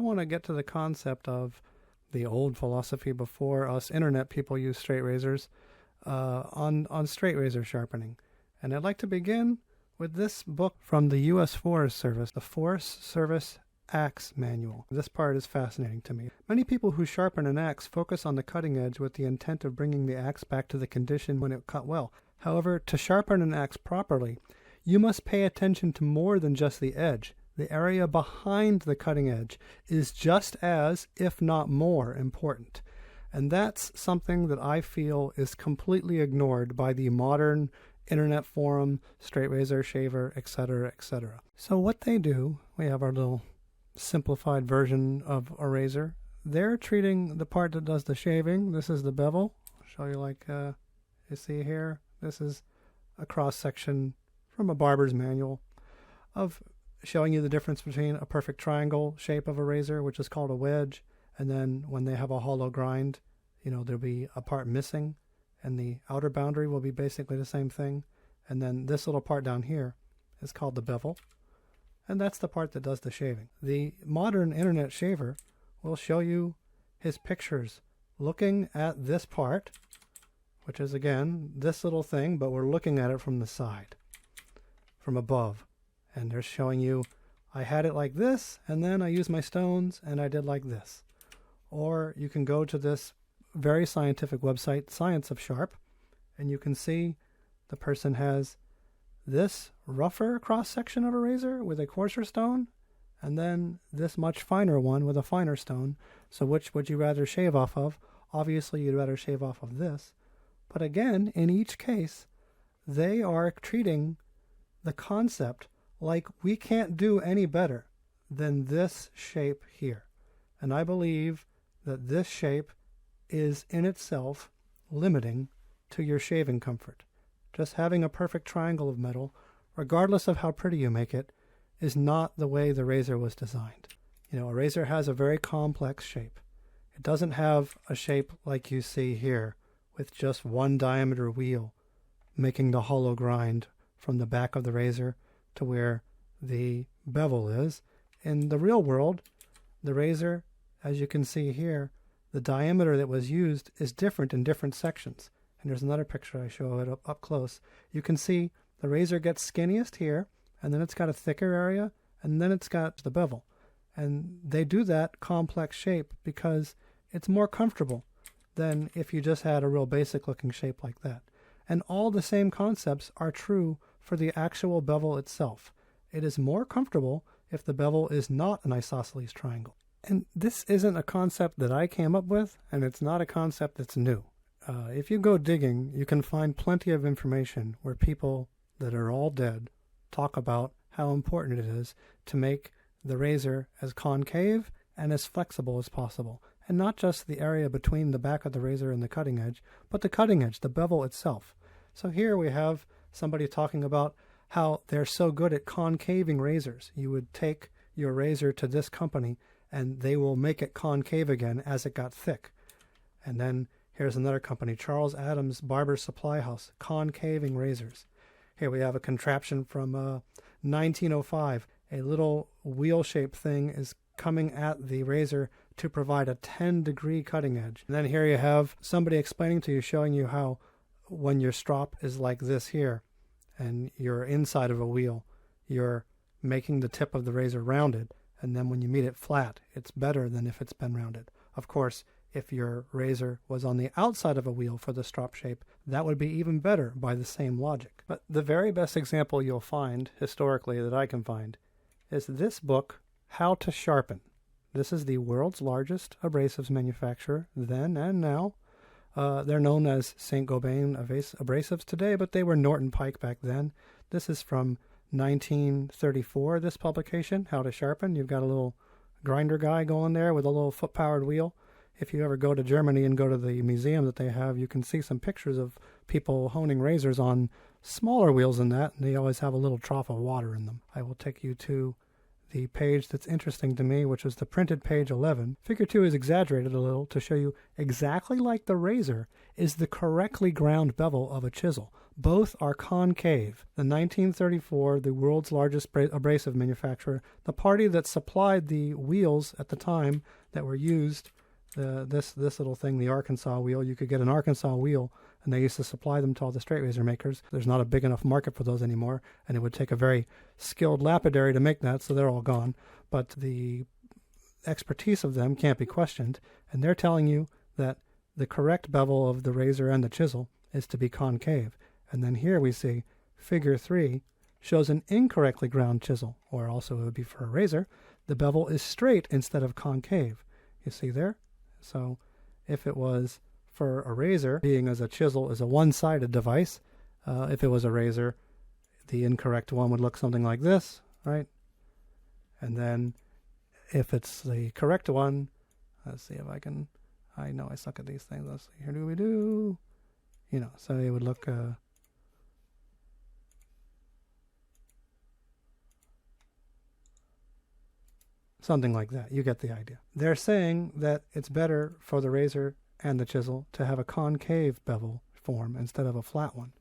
want to get to the concept of the old philosophy before us internet people use straight razors on straight razor sharpening. And I'd like to begin with this book from the U.S. Forest Service, the Forest Service Axe Manual. This part is fascinating to me. Many people who sharpen an axe focus on the cutting edge with the intent of bringing the axe back to the condition when it cut well. However, to sharpen an axe properly, you must pay attention to more than just the edge. The area behind the cutting edge is just as, if not more, important. And that's something that I feel is completely ignored by the modern internet forum, straight razor, shaver, etc., etc. So what they do, we have our little simplified version of a razor. They're treating the part that does the shaving. This is the bevel. I'll show you like you see here. This is a cross section from a barber's manual of showing you the difference between a perfect triangle shape of a razor, which is called a wedge, and then when they have a hollow grind, there'll be a part missing, and the outer boundary will be basically the same thing. And then this little part down here is called the bevel, and that's the part that does the shaving. The modern internet shaver will show you his pictures looking at this part, which is again this little thing, but we're looking at it from the side, from above. And they're showing you, I had it like this, and then I used my stones, and I did like this. Or you can go to this very scientific website, Science of Sharp, and you can see the person has this rougher cross-section of a razor with a coarser stone, and then this much finer one with a finer stone. So which would you rather shave off of? Obviously, you'd rather shave off of this. But again, in each case, they are treating the concept like we can't do any better than this shape here. And I believe that this shape is in itself limiting to your shaving comfort. Just having a perfect triangle of metal, regardless of how pretty you make it, is not the way the razor was designed. A razor has a very complex shape. It doesn't have a shape like you see here with just one diameter wheel making the hollow grind from the back of the razor to where the bevel is. In the real world, the razor, as you can see here, the diameter that was used is different in different sections. And there's another picture I show it up close. You can see the razor gets skinniest here, and then it's got a thicker area, and then it's got the bevel. And they do that complex shape because it's more comfortable than if you just had a real basic looking shape like that. And all the same concepts are true for the actual bevel itself. It is more comfortable if the bevel is not an isosceles triangle. And this isn't a concept that I came up with, and it's not a concept that's new. If you go digging, you can find plenty of information where people that are all dead talk about how important it is to make the razor as concave and as flexible as possible. And not just the area between the back of the razor and the cutting edge, but the cutting edge, the bevel itself. So here we have somebody talking about how they're so good at concaving razors. You would take your razor to this company and they will make it concave again as it got thick. And then here's another company, Charles Adams Barber Supply House, concaving razors. Here we have a contraption from 1905. A little wheel-shaped thing is coming at the razor to provide a 10-degree cutting edge. And then here you have somebody explaining to you, showing you how when your strop is like this here, and you're inside of a wheel, you're making the tip of the razor rounded, and then when you meet it flat, it's better than if it's been rounded. Of course, if your razor was on the outside of a wheel for the strop shape, that would be even better by the same logic. But the very best example you'll find, historically, that I can find, is this book, How to Sharpen. This is the world's largest abrasives manufacturer, then and now. They're known as Saint-Gobain abrasives today, but they were Norton Pike back then. This is from 1934, this publication, How to Sharpen. You've got a little grinder guy going there with a little foot-powered wheel. If you ever go to Germany and go to the museum that they have, you can see some pictures of people honing razors on smaller wheels than that, and they always have a little trough of water in them. I will take you to the page that's interesting to me, which is the printed page 11. Figure 2 is exaggerated a little to show you exactly like the razor is the correctly ground bevel of a chisel. Both are concave. The 1934, the world's largest abrasive manufacturer, the party that supplied the wheels at the time that were used, this little thing, the Arkansas wheel, you could get an Arkansas wheel, and they used to supply them to all the straight razor makers. There's not a big enough market for those anymore, and it would take a very skilled lapidary to make that, so they're all gone. But the expertise of them can't be questioned, and they're telling you that the correct bevel of the razor and the chisel is to be concave. And then here we see figure 3 shows an incorrectly ground chisel, or also it would be for a razor. The bevel is straight instead of concave. You see there? So if it was for a razor, being as a chisel is a one-sided device, if it was a razor, the incorrect one would look something like this, right? And then if it's the correct one, let's see if I can, I know I suck at these things. Let's see, here do we do, you know, so it would look, something like that. You get the idea. They're saying that it's better for the razor and the chisel to have a concave bevel form instead of a flat one.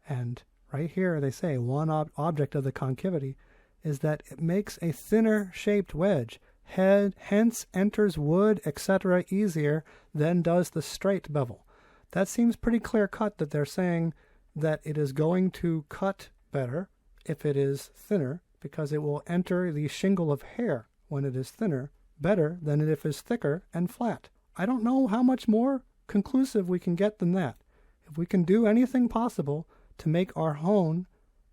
And right here they say one object of the concavity is that it makes a thinner shaped wedge, hence enters wood, etc. easier than does the straight bevel. That seems pretty clear cut that they're saying that it is going to cut better if it is thinner, because it will enter the shingle of hair when it is thinner better than if it is thicker and flat. I don't know how much more conclusive we can get than that. If we can do anything possible to make our hone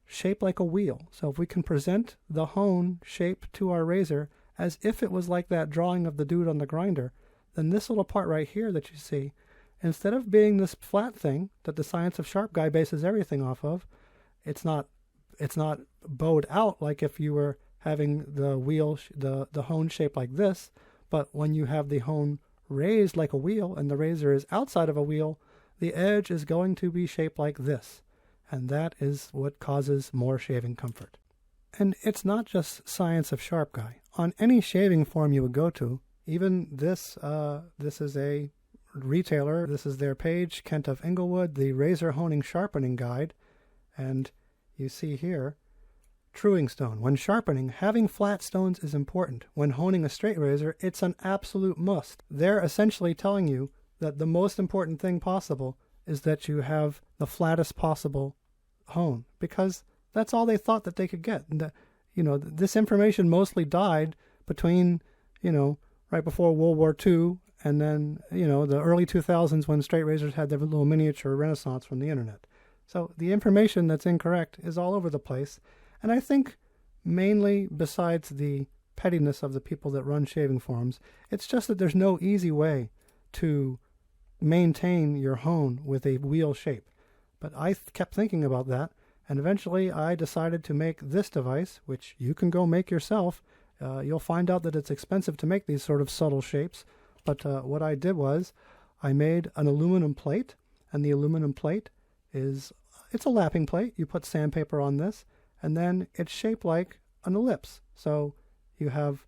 shape like a wheel, so if we can present the hone shape to our razor as if it was like that drawing of the dude on the grinder, then this little part right here that you see, instead of being this flat thing that the Science of Sharp guy bases everything off of, it's not bowed out like if you were having the wheel, the hone shape like this, but when you have the hone raised like a wheel and the razor is outside of a wheel, the edge is going to be shaped like this, and that is what causes more shaving comfort. And it's not just Science of Sharp guy. On any shaving forum you would go to, even this is a retailer, this is their page, Kent of Inglewood, the Razor Honing Sharpening Guide, and you see here, truing stone. When sharpening, having flat stones is important. When honing a straight razor, it's an absolute must. They're essentially telling you that the most important thing possible is that you have the flattest possible hone, because that's all they thought that they could get. And this information mostly died between, right before World War II and then, the early 2000s when straight razors had their little miniature renaissance from the internet. So the information that's incorrect is all over the place. And I think mainly, besides the pettiness of the people that run shaving forums, it's just that there's no easy way to maintain your hone with a wheel shape. But I kept thinking about that, and eventually I decided to make this device, which you can go make yourself. You'll find out that it's expensive to make these sort of subtle shapes, but what I did was I made an aluminum plate, and the aluminum plate it's a lapping plate. You put sandpaper on this, and then it's shaped like an ellipse. So you have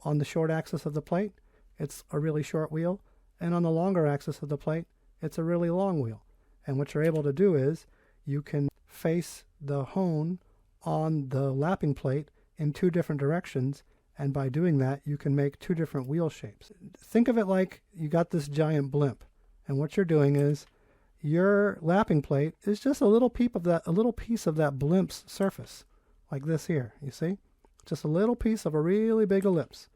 on the short axis of the plate, it's a really short wheel, and on the longer axis of the plate, it's a really long wheel. And what you're able to do is you can face the hone on the lapping plate in two different directions, and by doing that, you can make two different wheel shapes. Think of it like you got this giant blimp, and what you're doing is your lapping plate is just a little piece of that blimp's surface, like this here, you see? Just a little piece of a really big ellipse.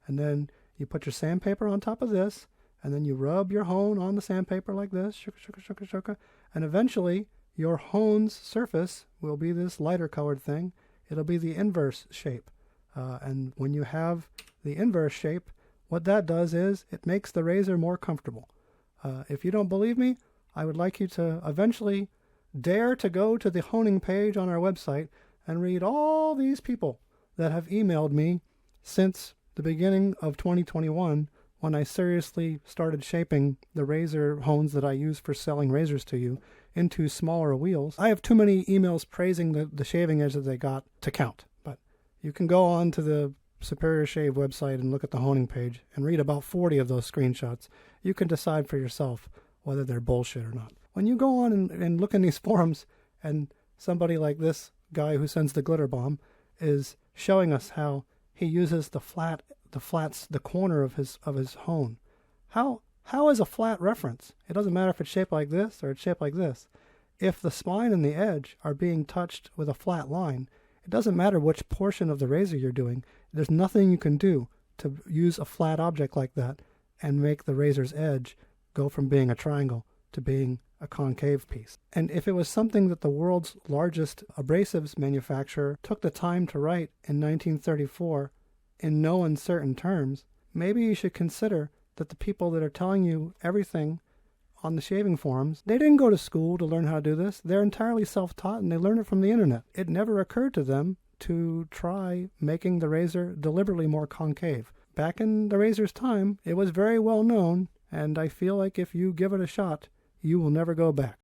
And then you put your sandpaper on top of this, and then you rub your hone on the sandpaper like this, shuka, shuka, shuka, shuka, and eventually your hone's surface will be this lighter colored thing. It'll be the inverse shape. And when you have the inverse shape, what that does is it makes the razor more comfortable. If you don't believe me, I would like you to eventually dare to go to the honing page on our website and read all these people that have emailed me since the beginning of 2021 when I seriously started shaping the razor hones that I use for selling razors to you into smaller wheels. I have too many emails praising the shaving edge that they got to count, but you can go on to the Superior Shave website and look at the honing page and read about 40 of those screenshots. You can decide for yourself whether they're bullshit or not. When you go on and look in these forums And somebody like this guy who sends the glitter bomb is showing us how he uses the corner of his hone. How is a flat reference? It doesn't matter if it's shaped like this or it's shaped like this. If the spine and the edge are being touched with a flat line, it doesn't matter which portion of the razor you're doing. There's nothing you can do to use a flat object like that and make the razor's edge go from being a triangle to being a concave piece. And if it was something that the world's largest abrasives manufacturer took the time to write in 1934 in no uncertain terms, maybe you should consider that the people that are telling you everything on the shaving forums, they didn't go to school to learn how to do this. They're entirely self-taught and they learn it from the internet. It never occurred to them to try making the razor deliberately more concave. Back in the razor's time, it was very well known, and I feel like if you give it a shot, you will never go back.